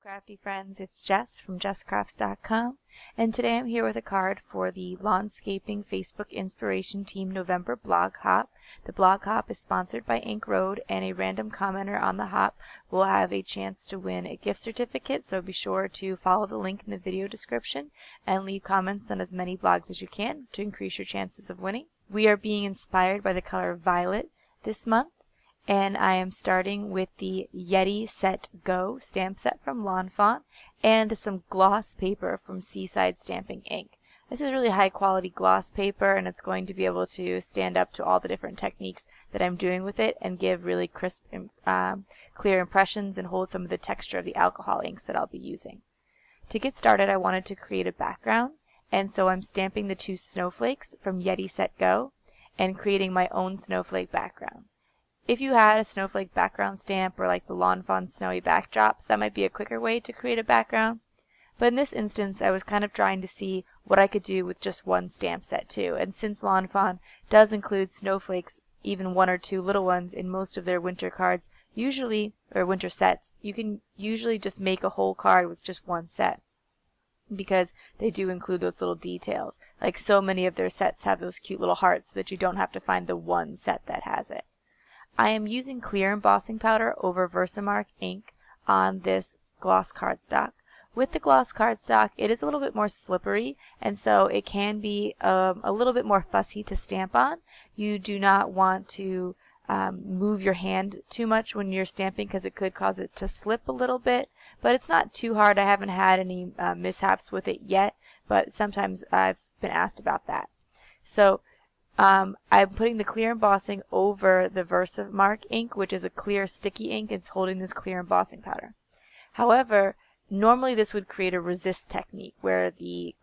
crafty friends, it's Jess from jesscrafts.com, and today I'm here with a card for the Lawnscaping Facebook Inspiration Team November Blog Hop. The Blog Hop is sponsored by Ink Road, and a random commenter on the hop will have a chance to win a gift certificate, so be sure to follow the link in the video description and leave comments on as many blogs as you can to increase your chances of winning. We are being inspired by the color violet this month, and I am starting with the Yeti Set Go stamp set from Lawn Fawn and some gloss paper from Seaside Stamping Ink. This is really high quality gloss paper, and it's going to be able to stand up to all the different techniques that I'm doing with it and give really crisp clear impressions and hold some of the texture of the alcohol inks that I'll be using. To get started, I wanted to create a background, and so I'm stamping the two snowflakes from Yeti Set Go and creating my own snowflake background. If you had a snowflake background stamp or like the Lawn Fawn snowy backdrops, that might be a quicker way to create a background. But in this instance, I was kind of trying to see what I could do with just one stamp set too. And since Lawn Fawn does include snowflakes, even one or two little ones in most of their winter cards, usually, or winter sets, you can usually just make a whole card with just one set, because they do include those little details. Like so many of their sets have those cute little hearts so that you don't have to find the one set that has it. I am using clear embossing powder over Versamark ink on this gloss cardstock. With the gloss cardstock, it is a little bit more slippery, and so it can be a little bit more fussy to stamp on. You do not want to move your hand too much when you're stamping, because it could cause it to slip a little bit, but it's not too hard. I haven't had any mishaps with it yet, but sometimes I've been asked about that. So I'm putting the clear embossing over the Versamark ink, which is a clear sticky ink. It's holding this clear embossing powder. However, normally this would create a resist technique where the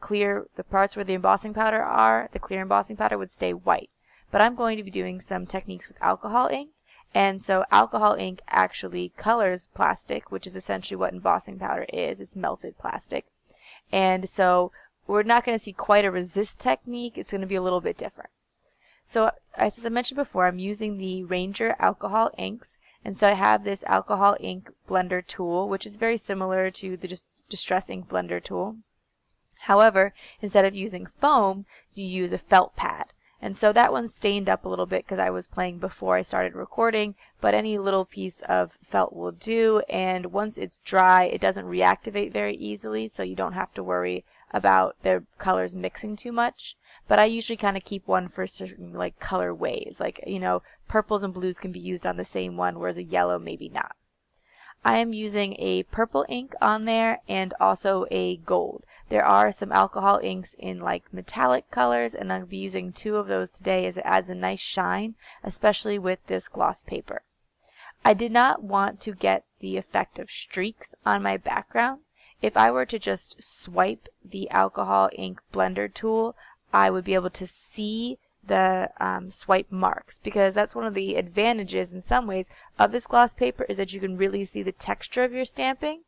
parts where the embossing powder are, the clear embossing powder would stay white. But I'm going to be doing some techniques with alcohol ink, and so alcohol ink actually colors plastic, which is essentially what embossing powder is. It's melted plastic. And so we're not going to see quite a resist technique. It's going to be a little bit different. So as I mentioned before, I'm using the Ranger alcohol inks, and so I have this alcohol ink blender tool, which is very similar to the Distress Ink blender tool. However, instead of using foam, you use a felt pad. And so that one stained up a little bit because I was playing before I started recording, but any little piece of felt will do, and once it's dry, it doesn't reactivate very easily, so you don't have to worry about the colors mixing too much. But I usually kind of keep one for certain like color ways, like, you know, purples and blues can be used on the same one, whereas a yellow maybe not. I am using a purple ink on there and also a gold. There are some alcohol inks in like metallic colors, and I'll be using two of those today as it adds a nice shine, especially with this gloss paper. I did not want to get the effect of streaks on my background. If I were to just swipe the alcohol ink blender tool, I would be able to see the swipe marks, because that's one of the advantages in some ways of this gloss paper, is that you can really see the texture of your stamping.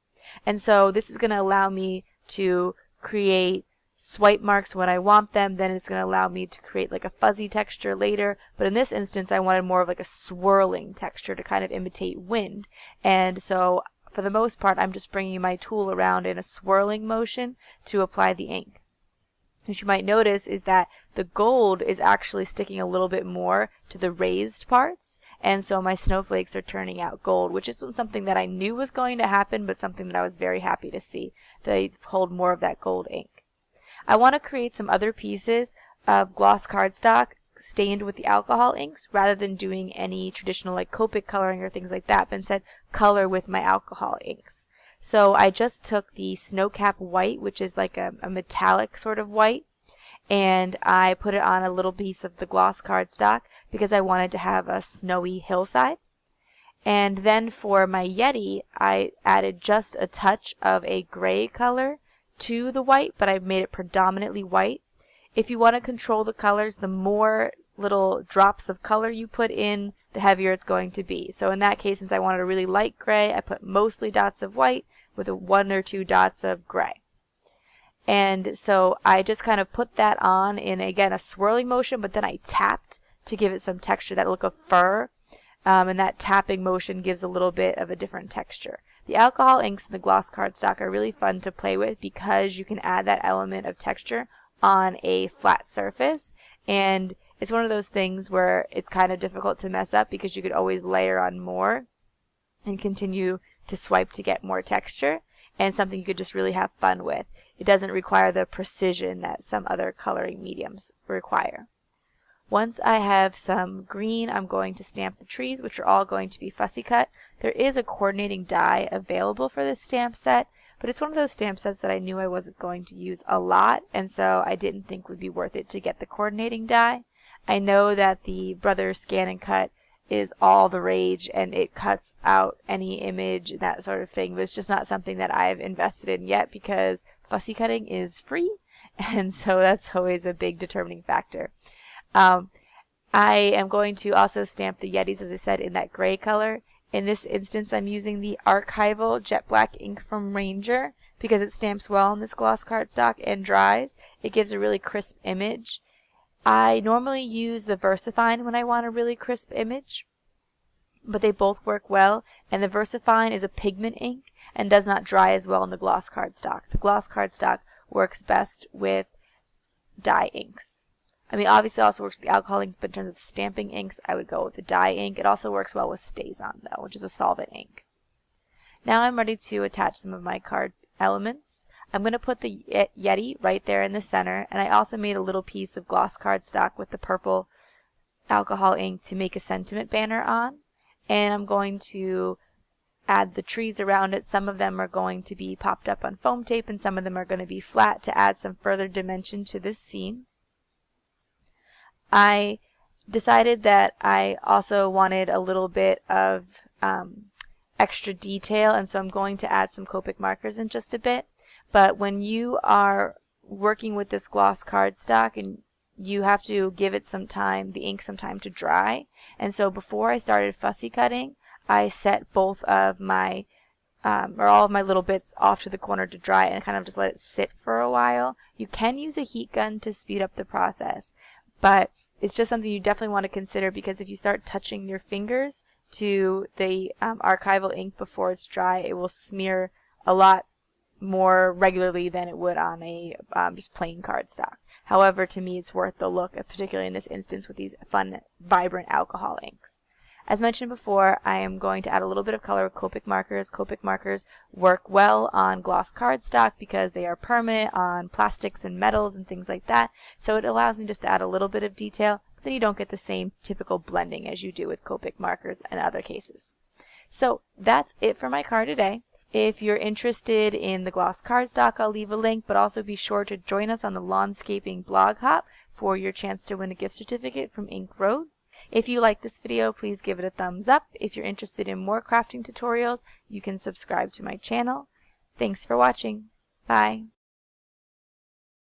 And so this is going to allow me to create swipe marks when I want them. Then it's going to allow me to create like a fuzzy texture later, but in this instance I wanted more of like a swirling texture to kind of imitate wind. And so for the most part I'm just bringing my tool around in a swirling motion to apply the ink. What you might notice is that the gold is actually sticking a little bit more to the raised parts, and so my snowflakes are turning out gold, which is something that I knew was going to happen, but something that I was very happy to see. They hold more of that gold ink. I want to create some other pieces of gloss cardstock stained with the alcohol inks, rather than doing any traditional like Copic coloring or things like that, but instead color with my alcohol inks. So I just took the Snowcap white, which is like a metallic sort of white, and I put it on a little piece of the gloss cardstock because I wanted to have a snowy hillside. And then for my Yeti, I added just a touch of a gray color to the white, but I made it predominantly white. If you want to control the colors, the more little drops of color you put in, the heavier it's going to be. So in that case, since I wanted a really light gray, I put mostly dots of white with one or two dots of gray. And so I just kind of put that on in, again, a swirling motion, but then I tapped to give it some texture, that look of fur, and that tapping motion gives a little bit of a different texture. The alcohol inks and the gloss cardstock are really fun to play with because you can add that element of texture on a flat surface, and it's one of those things where it's kind of difficult to mess up because you could always layer on more and continue to swipe to get more texture, and something you could just really have fun with. It doesn't require the precision that some other coloring mediums require. Once I have some green, I'm going to stamp the trees, which are all going to be fussy cut. There is a coordinating die available for this stamp set, but it's one of those stamp sets that I knew I wasn't going to use a lot, and so I didn't think it would be worth it to get the coordinating die. I know that the Brothers Scan and Cut is all the rage, and it cuts out any image and that sort of thing, but it's just not something that I've invested in yet because fussy cutting is free, and so that's always a big determining factor. I am going to also stamp the Yetis, as I said, in that gray color. In this instance, I'm using the archival jet black ink from Ranger because it stamps well on this gloss cardstock and dries. It gives a really crisp image. I normally use the VersaFine when I want a really crisp image, but they both work well, and the VersaFine is a pigment ink and does not dry as well in the gloss cardstock. The gloss cardstock works best with dye inks. I mean, obviously it also works with the alcohol inks, but in terms of stamping inks, I would go with the dye ink. It also works well with StazOn, though, which is a solvent ink. Now I'm ready to attach some of my card elements. I'm going to put the Yeti right there in the center, and I also made a little piece of gloss cardstock with the purple alcohol ink to make a sentiment banner on. And I'm going to add the trees around it. Some of them are going to be popped up on foam tape, and some of them are going to be flat to add some further dimension to this scene. I decided that I also wanted a little bit of extra detail, and so I'm going to add some Copic markers in just a bit. But when you are working with this gloss cardstock, and you have to give it some time, the ink some time to dry, and so before I started fussy cutting, I set both of my or all of my little bits off to the corner to dry and kind of just let it sit for a while. You can use a heat gun to speed up the process, but it's just something you definitely want to consider, because if you start touching your fingers to the archival ink before it's dry, it will smear a lot more regularly than it would on a just plain cardstock. However, to me it's worth the look, particularly in this instance with these fun, vibrant alcohol inks. As mentioned before, I am going to add a little bit of color with Copic markers. Copic markers work well on gloss cardstock because they are permanent on plastics and metals and things like that. So it allows me just to add a little bit of detail, but then you don't get the same typical blending as you do with Copic markers in other cases. So that's it for my card today. If you're interested in the gloss cardstock, I'll leave a link, but also be sure to join us on the Lawnscaping blog hop for your chance to win a gift certificate from Ink Road. If you like this video, please give it a thumbs up. If you're interested in more crafting tutorials, you can subscribe to my channel. Thanks for watching. Bye.